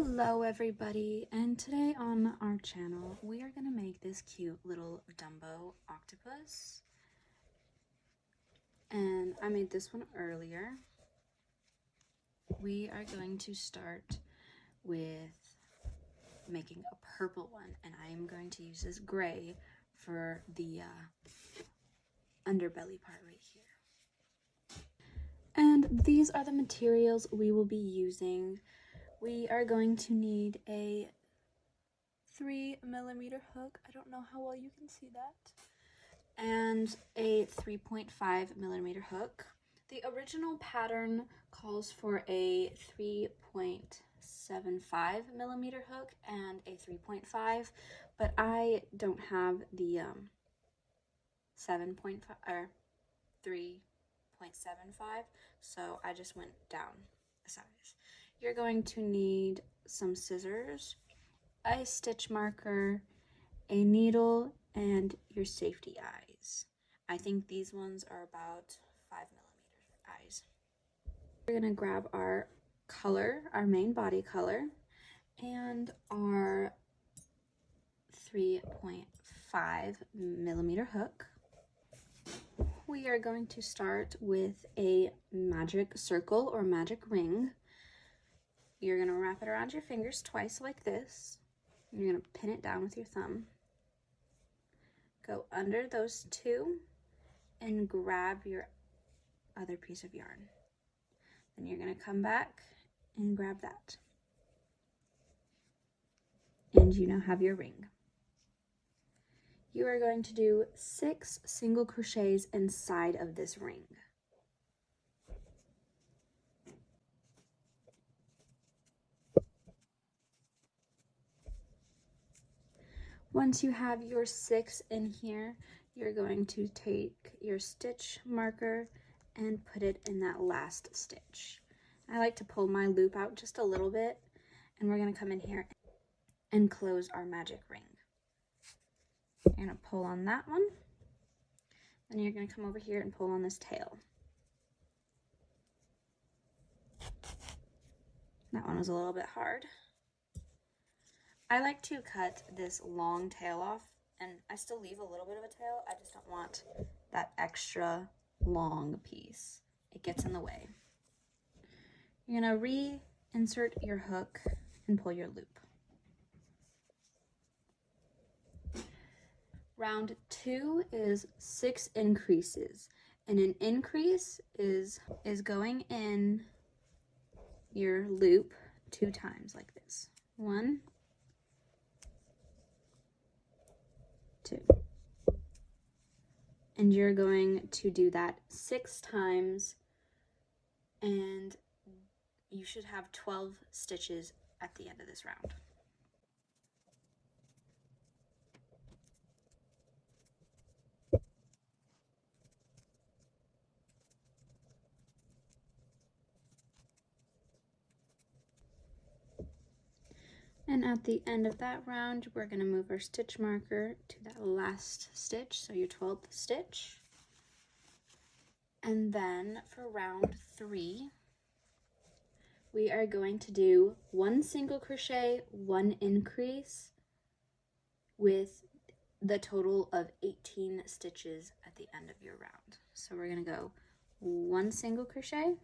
Hello everybody, and today on our channel we are going to make this cute little Dumbo octopus, and I made this one earlier. We are going to start with making a purple one, and I am going to use this gray for the underbelly part right here. And these are the materials we will be using. We are going to need a 3mm hook. I don't know how well you can see that. And a 3.5mm hook. The original pattern calls for a 3.75mm hook and a 3.5, but I don't have the 7.5 or 3.75, so I just went down a size. You're going to need some scissors, a stitch marker, a needle, and your safety eyes. I think these ones are about 5mm eyes. We're gonna grab our color, our main body color, and our 3.5mm hook. We are going to start with a magic circle or magic ring. You're gonna wrap it around your fingers twice like this. You're gonna pin it down with your thumb. Go under those two and grab your other piece of yarn. Then you're gonna come back and grab that. And you now have your ring. You are going to do 6 single crochets inside of this ring. Once you have your 6 in here, you're going to take your stitch marker and put it in that last stitch. I like to pull my loop out just a little bit, and we're going to come in here and close our magic ring. You're going to pull on that one, then you're going to come over here and pull on this tail. That one was a little bit hard. I like to cut this long tail off, and I still leave a little bit of a tail. I just don't want that extra long piece. It gets in the way. You're gonna reinsert your hook and pull your loop. Round 2 is 6 increases, and an increase is going in your loop 2 times like this. 1, 2. And you're going to do that 6 times, and you should have 12 stitches at the end of this round. And at the end of that round, we're going to move our stitch marker to that last stitch, so your 12th stitch. And then for round 3, we are going to do 1 single crochet, 1 increase, with the total of 18 stitches at the end of your round. So we're going to go 1 single crochet,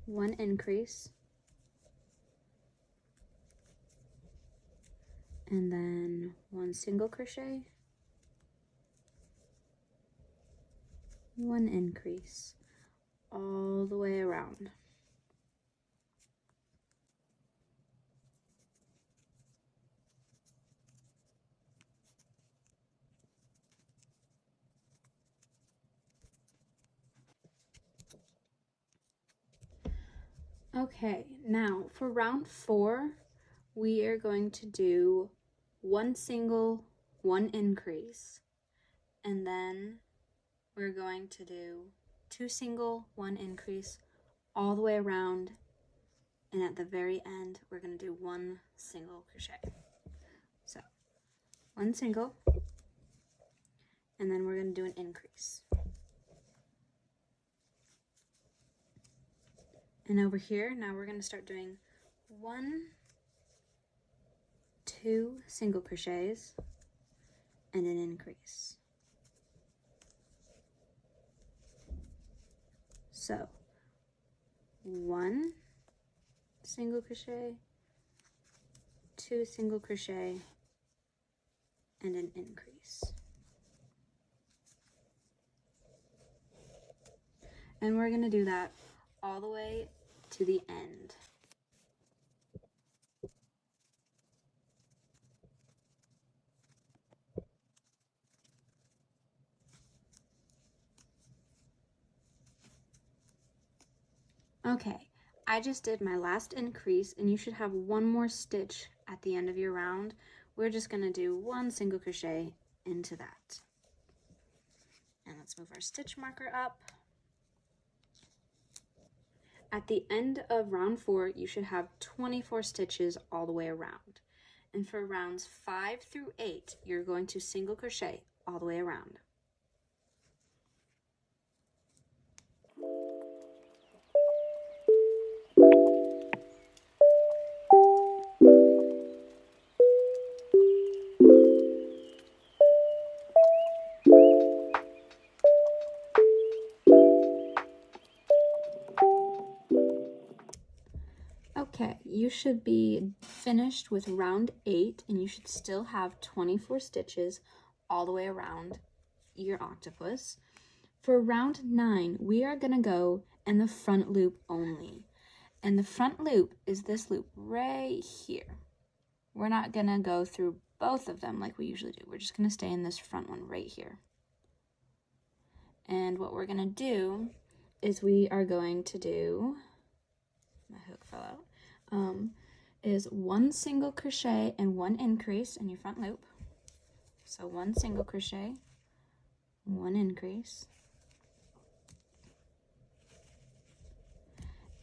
1 increase, and then 1 single crochet, 1 increase, all the way around. Okay, now for round 4, we are going to do 1 single, 1 increase, and then we're going to do 2 single, 1 increase all the way around, and at the very end we're going to do 1 single crochet. So 1 single, and then we're going to do an increase. And over here, now we're going to start doing 1, 2 single crochets and an increase. So 1 single crochet, 2 single crochet, and an increase. And we're going to do that all the way to the end. Okay, I just did my last increase, and you should have one more stitch at the end of your round. We're just going to do 1 single crochet into that. And let's move our stitch marker up. At the end of round 4, you should have 24 stitches all the way around. And for rounds 5 through 8, you're going to single crochet all the way around. Okay, you should be finished with round 8, and you should still have 24 stitches all the way around your octopus. For round 9, we are going to go in the front loop only. And the front loop is this loop right here. We're not going to go through both of them like we usually do. We're just going to stay in this front one right here. And what we're going to do is we are going to do, my hook fell out, is 1 single crochet and 1 increase in your front loop. So 1 single crochet, 1 increase.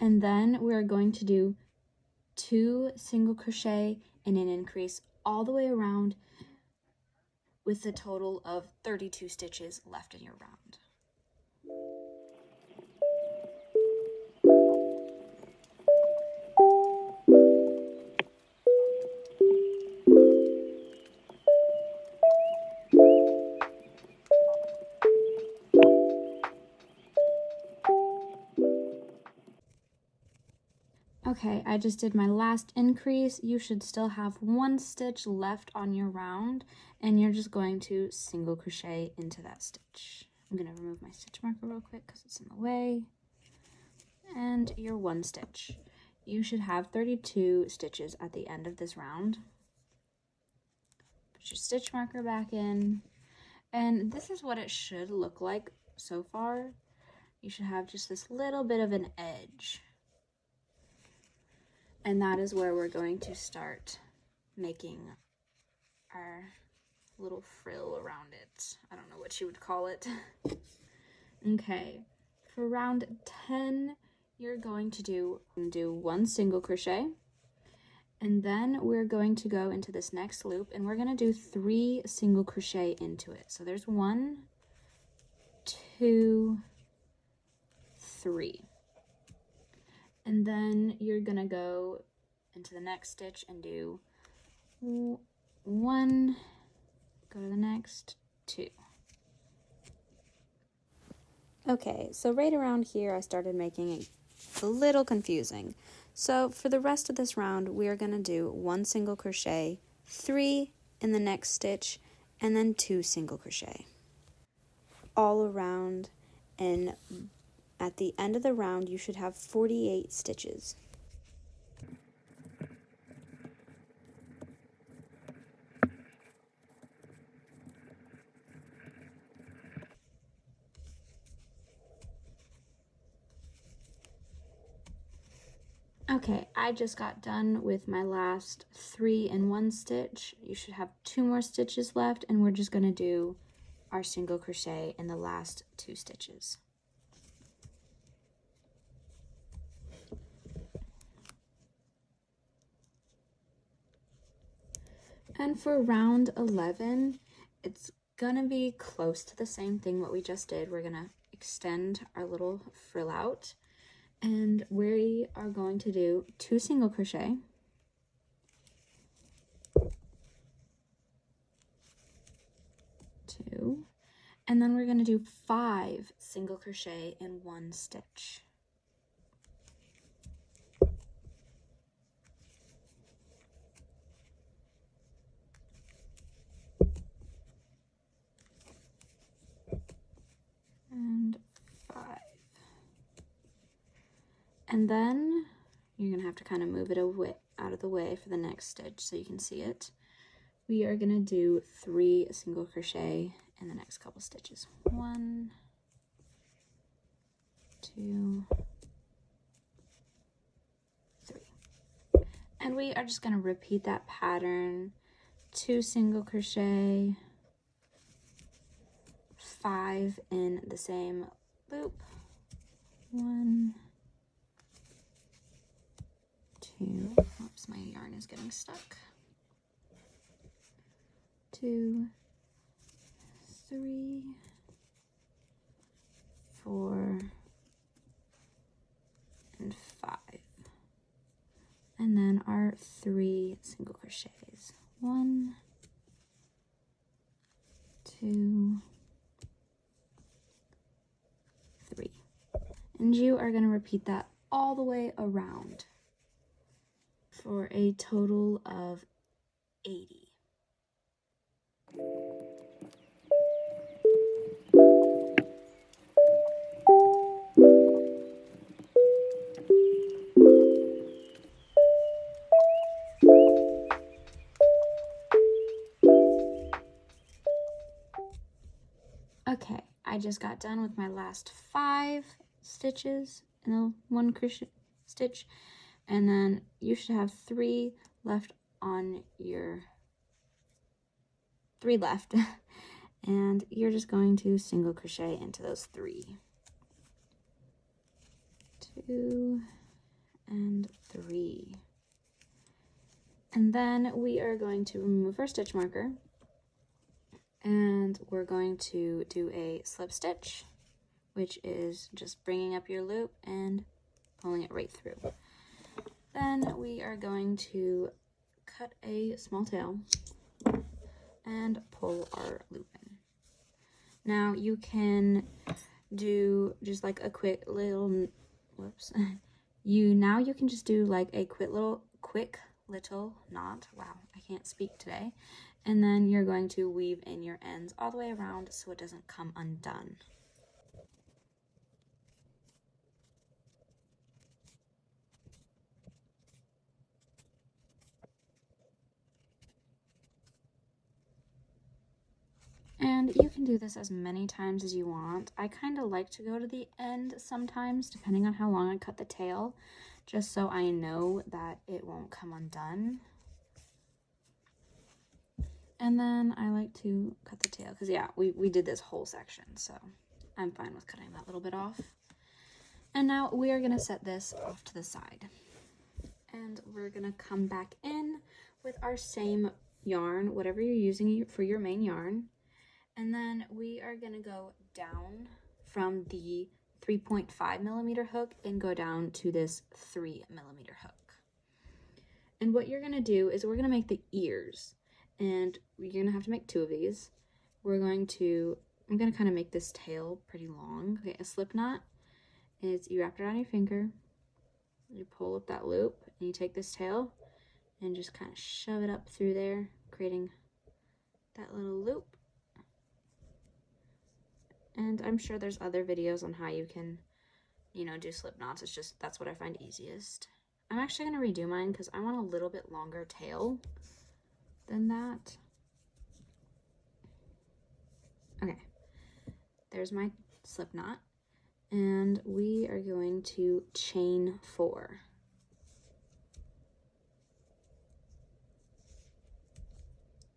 And then we're going to do 2 single crochet and an increase all the way around with a total of 32 stitches left in your round. Okay, I just did my last increase. You should still have 1 stitch left on your round, and you're just going to single crochet into that stitch. I'm going to remove my stitch marker real quick because it's in the way. And your 1 stitch. You should have 32 stitches at the end of this round. Put your stitch marker back in, and this is what it should look like so far. You should have just this little bit of an edge. And that is where we're going to start making our little frill around it. I don't know what you would call it. Okay, for round 10, you're going to do 1 single crochet. And then we're going to go into this next loop, and we're going to do 3 single crochet into it. So there's 1, 2, 3. And then you're going to go into the next stitch and do 1, go to the next, 2. Okay, so right around here I started making it a little confusing. So for the rest of this round, we are going to do 1 single crochet, 3 in the next stitch, and then 2 single crochet all around, and at the end of the round, you should have 48 stitches. Okay, I just got done with my last 3 in 1 stitch. You should have 2 more stitches left, and we're just going to do our single crochet in the last 2 stitches. And for round 11, it's gonna be close to the same thing what we just did. We're gonna extend our little frill out, And we are going to do 2 single crochet, 2, and then we're going to do 5 single crochet in 1 stitch. And 5. And then you're going to have to kind of move it away, out of the way for the next stitch so you can see it. We are going to do 3 single crochet in the next couple stitches. 1, 2, 3. And we are just going to repeat that pattern. 2 single crochet, 5 in the same loop. 1, 2, oops, my yarn is getting stuck. 2, 3, 4, and 5. And then our 3 single crochets. 1, 2, 3. And you are going to repeat that all the way around for a total of 80. Okay, I just got done with my last 5 stitches in the 1 crochet stitch, and then you should have 3 left on your 3 left, and you're just going to single crochet into those 3. 2 and 3. And then we are going to remove our stitch marker, and we're going to do a slip stitch, which is just bringing up your loop and pulling it right through. Then we are going to cut a small tail and pull our loop in. Now you can do just like a quick little, whoops, you can just do like a quick little knot. Wow, I can't speak today. And then you're going to weave in your ends all the way around so it doesn't come undone. And you can do this as many times as you want. I kind of like to go to the end sometimes, depending on how long I cut the tail, just so I know that it won't come undone. And then I like to cut the tail, because yeah, we did this whole section, so I'm fine with cutting that little bit off. And now we are going to set this off to the side. And we're going to come back in with our same yarn, whatever you're using for your main yarn. And then we are going to go down from the 3.5mm hook and go down to this 3mm hook. And what you're going to do is we're going to make the ears. And you're going to have to make 2 of these. I'm going to kind of make this tail pretty long. Okay, a slip knot is you wrap it around your finger, you pull up that loop, and you take this tail and just kind of shove it up through there, creating that little loop. And I'm sure there's other videos on how you can, do slip knots. It's just, that's what I find easiest. I'm actually going to redo mine because I want a little bit longer tail than that. Okay, there's my slip knot, and we are going to chain 4.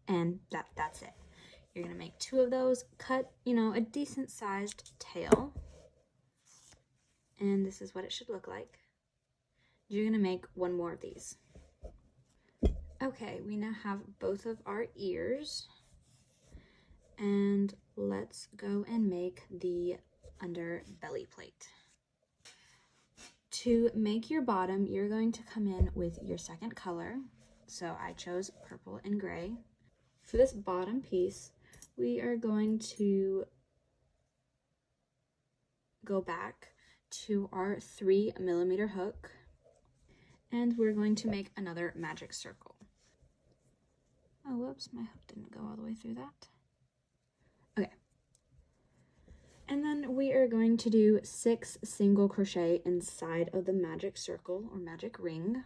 And that's it. You're gonna make 2 of those, cut, a decent sized tail, and this is what it should look like. You're gonna make 1 more of these. Okay, we now have both of our ears, and let's go and make the underbelly plate. To make your bottom, you're going to come in with your second color. So I chose purple and gray. For this bottom piece, we are going to go back to our 3mm hook, and we're going to make another magic circle. Oh, whoops, my hook didn't go all the way through that. Okay. And then we are going to do 6 single crochet inside of the magic circle or magic ring.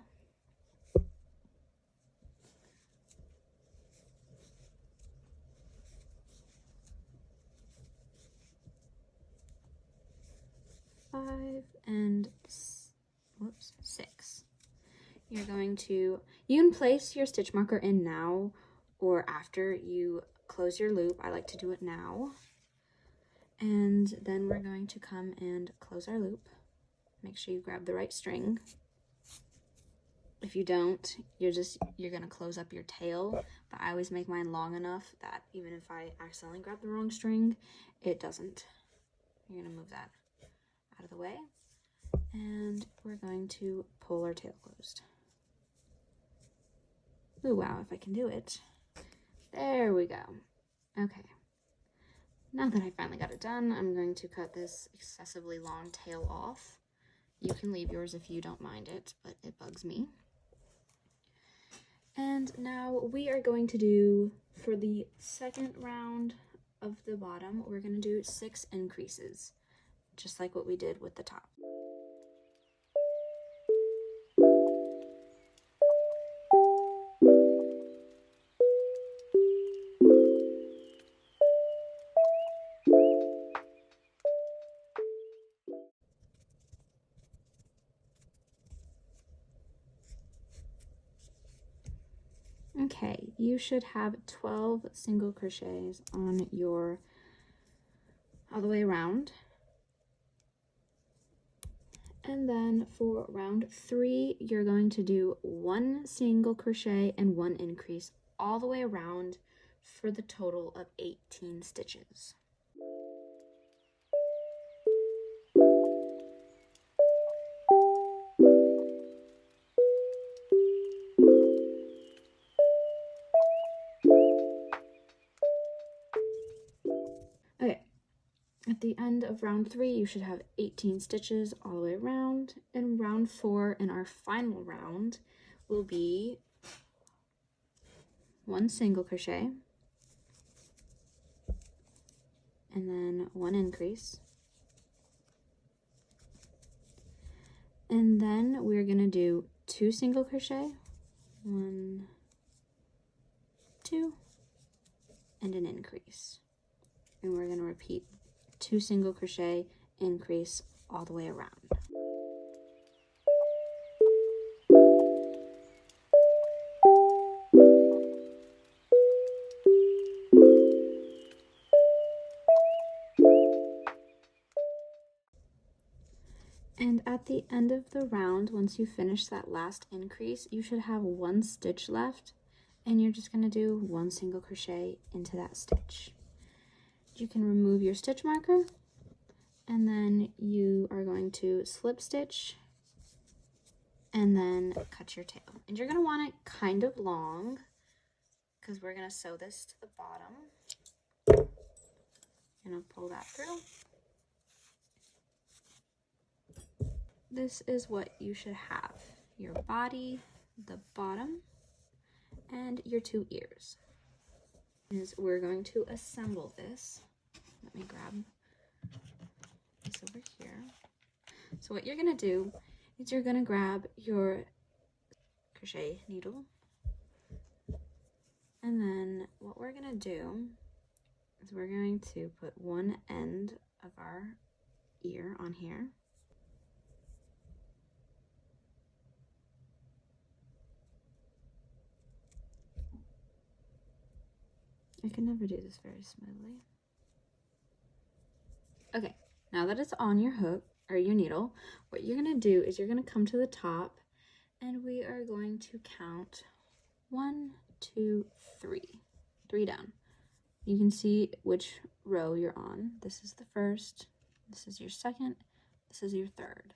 Whoops, 6. You're going to, you can place your stitch marker in now or after you close your loop. I like to do it now. And then we're going to come and close our loop. Make sure you grab the right string. If you don't, you're gonna close up your tail, but I always make mine long enough that even if I accidentally grab the wrong string, it doesn't. You're gonna move that out of the way, and we're going to pull our tail closed. Oh wow, if I can do it. There we go. Okay. Now that I finally got it done, I'm going to cut this excessively long tail off. You can leave yours if you don't mind it, but it bugs me. And now we are going to do, for the second round of the bottom, we're going to do 6 increases, just like what we did with the top. Okay, you should have 12 single crochets on your all the way around. And then for round 3, you're going to do 1 single crochet and 1 increase all the way around for the total of 18 stitches. Okay, at the end of round 3, you should have 18 stitches all the way around. And round 4, in our final round, will be 1 single crochet, and then 1 increase. And then we're gonna do 2 single crochet, 1, 2, and an increase. And we're gonna repeat 2 single crochet, increase all the way around. And at the end of the round, once you finish that last increase, you should have 1 stitch left, and you're just going to do 1 single crochet into that stitch. You can remove your stitch marker, and then you are going to slip stitch and then cut your tail. And you're going to want it kind of long because we're going to sew this to the bottom. You're going to pull that through. This is what you should have: your body, the bottom, and your 2 ears. We're going to assemble this. Let me grab this over here. So what you're going to do is you're going to grab your crochet needle, and then what we're going to do is we're going to put one end of our ear on here. I can never do this very smoothly. Okay, now that it's on your hook or your needle, what you're gonna do is you're gonna come to the top, and we are going to count 1, 2, 3. 3 down. You can see which row you're on. This is the first, this is your second, this is your third.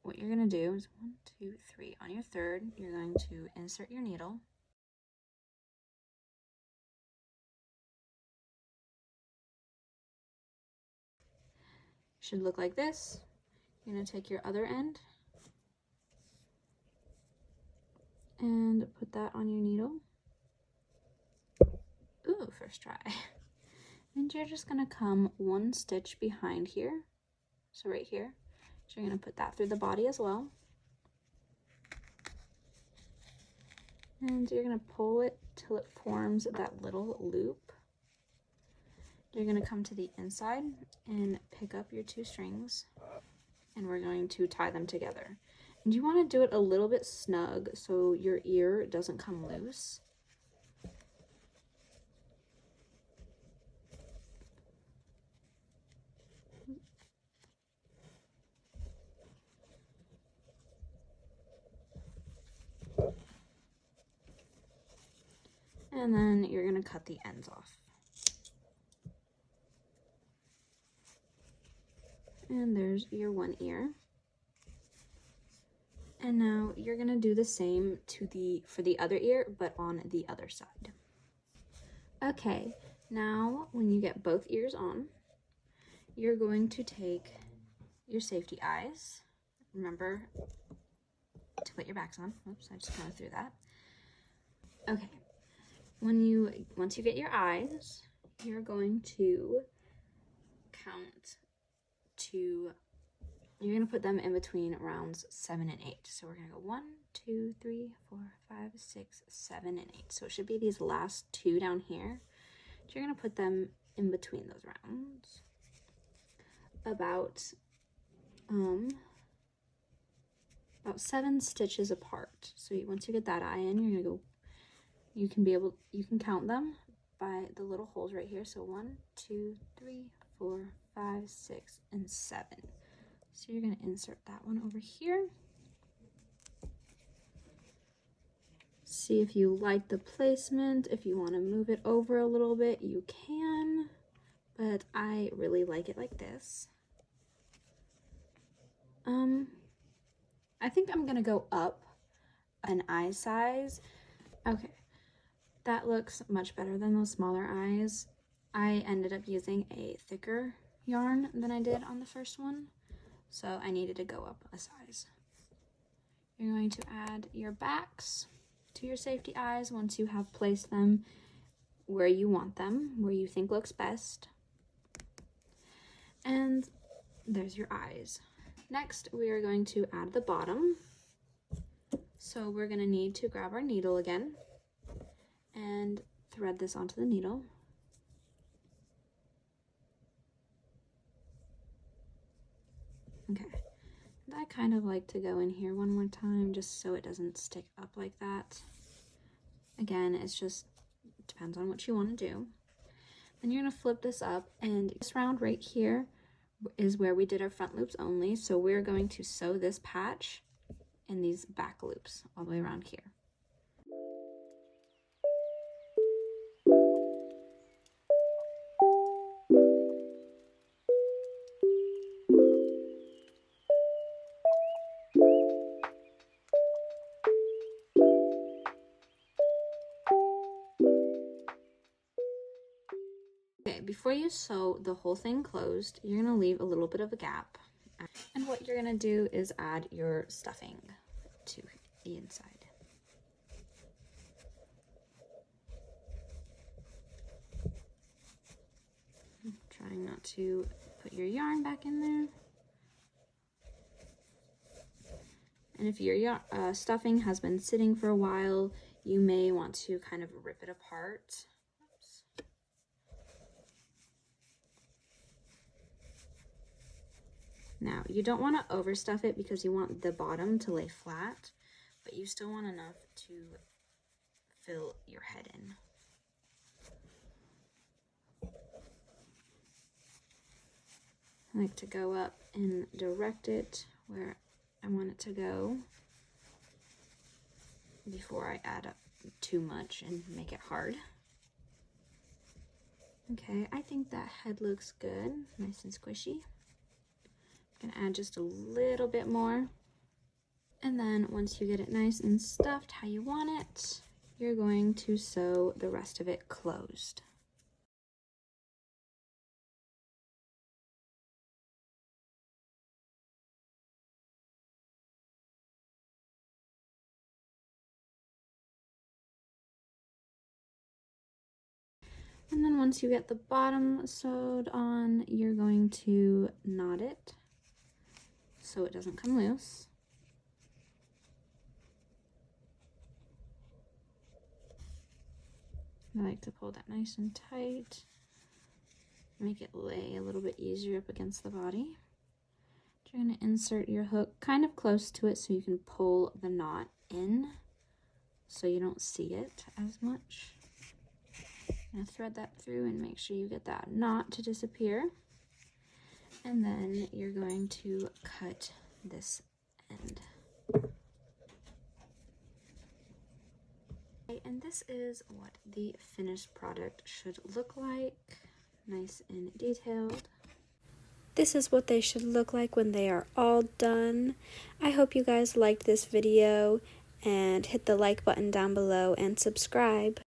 what you're going to do is 1, 2, 3. On your third, you're going to insert your needle. Should look like this. You're going to take your other end and put that on your needle. Ooh, first try. And you're just going to come 1 stitch behind here. So right here. So you're going to put that through the body as well. And you're going to pull it till it forms that little loop. You're going to come to the inside and pick up your 2 strings, and we're going to tie them together. And you want to do it a little bit snug so your ear doesn't come loose. And then you're going to cut the ends off. And there's your 1 ear. And now you're going to do the same for the other ear, but on the other side. Okay, now when you get both ears on, you're going to take your safety eyes. Remember to put your backs on. Oops, I just kind of threw that. Okay, once you get your eyes, you're going to count to, you're going to put them in between rounds 7 and 8. So we're going to go 1, 2, 3, 4, 5, 6, 7, and 8. So it should be these last 2 down here. You're going to put them in between those rounds. About 7 stitches apart. So once you get that eye in, you're going to go, you can count them by the little holes right here. So 1, 2, 3, 4, 5, 6, and 7. So you're going to insert that one over here. See if you like the placement. If you want to move it over a little bit, you can, but I really like it like this. I think I'm going to go up an eye size. Okay, that looks much better than those smaller eyes. I ended up using a thicker yarn than I did on the first one, so I needed to go up a size. You're going to add your backs to your safety eyes once you have placed them where you want them, where you think looks best. And there's your eyes. Next, we are going to add the bottom. So we're going to need to grab our needle again and thread this onto the needle. Okay, and I kind of like to go in here one more time just so it doesn't stick up like that. Again, it's just depends on what you want to do. Then you're going to flip this up, and this round right here is where we did our front loops only. So we're going to sew this patch in these back loops all the way around here. Okay, before you sew the whole thing closed, you're going to leave a little bit of a gap. And what you're going to do is add your stuffing to the inside. Trying not to put your yarn back in there. And if your stuffing has been sitting for a while, you may want to kind of rip it apart. Oops. Now, you don't want to overstuff it because you want the bottom to lay flat, but you still want enough to fill your head in. I like to go up and direct it where I want it to go before I add up too much and make it hard. Okay, I think that head looks good, nice and squishy. I'm gonna add just a little bit more And then once you get it nice and stuffed how you want it, you're going to sew the rest of it closed. And then once you get the bottom sewed on, you're going to knot it so it doesn't come loose. I like to pull that nice and tight, make it lay a little bit easier up against the body. You're going to insert your hook kind of close to it so you can pull the knot in so you don't see it as much. Now thread that through and make sure you get that knot to disappear. And then you're going to cut this end. And this is what the finished product should look like, nice and detailed. This is what they should look like when they are all done. I hope you guys liked this video, and hit the like button down below and subscribe.